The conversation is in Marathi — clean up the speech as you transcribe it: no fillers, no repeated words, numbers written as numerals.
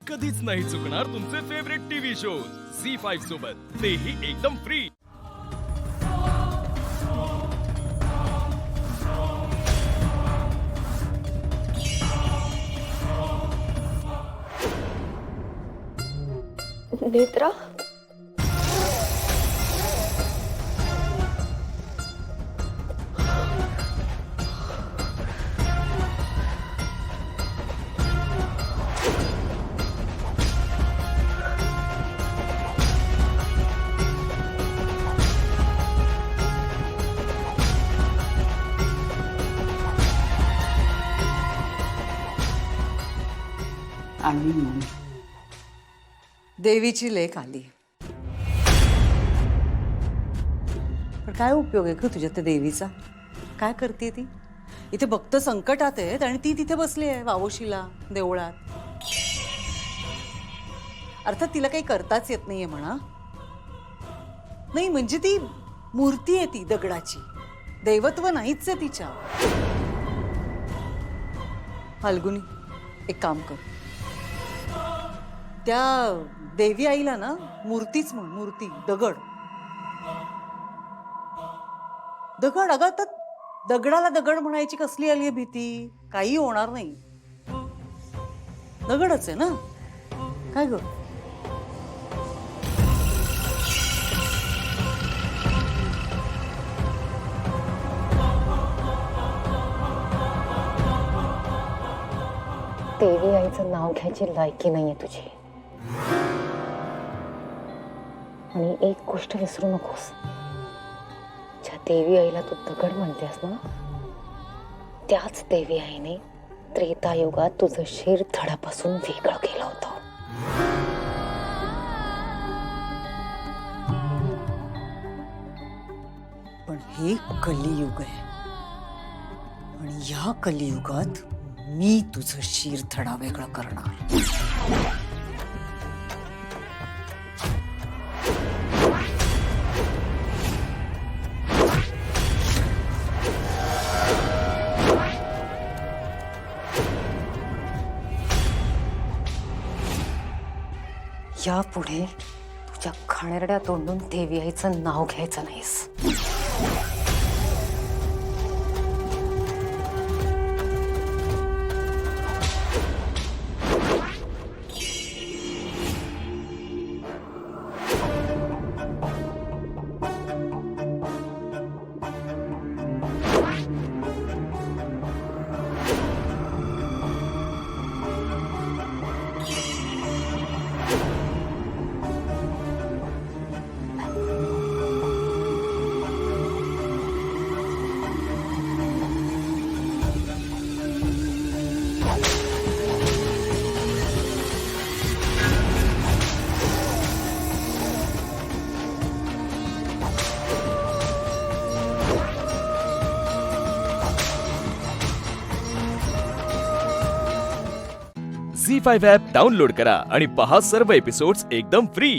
कधीच नाही चुकणार तुमचे फेवरेट टीव्ही शोज झी5 सोबत, तेही एकदम फ्री। नेत्रा, आणि देवीची लेक आली, पण काय उपयोग आहे ग तुझ्या त्या देवीचा? काय करते ती? इथे भक्त संकटात आहेत आणि ती तिथे बसली आहे वावोशीला देवळात। अर्थात तिला काही करताच येत नाहीये म्हणा, नाही म्हणजे ती मूर्ती आहे, ती दगडाची, दैवत्व नाहीच आहे तिच्या। फाल्गुनी, एक काम कर, त्या देवी आईला ना मूर्तीच म्हण, मूर्ती, दगड। दगड, अगं तर दगडाला दगड म्हणायची कसली आली भीती? काही होणार नाही, दगडच आहे ना, काय ग? देवी आईचं नाव घ्यायची लायकी नाहीये तुझी। आणि एक गोष्ट विसरू नकोस, ज्या देवी आईला तू दगड म्हणतेस ना, त्याच देवी आईने त्रेतायुगात तुझं शिर धडापासून वेगळं केलं होतं। पण हे कलियुग आहे आणि या कलियुगात मी तुझं शिर धडा वेगळं करणार। यापुढे तुझ्या घाणेरड्या तोंडून देवी आईचं नाव घ्यायचं नाहीस। झी5 ॲप डाउनलोड करा आणि पहा सर्व एपिसोड्स एकदम फ्री।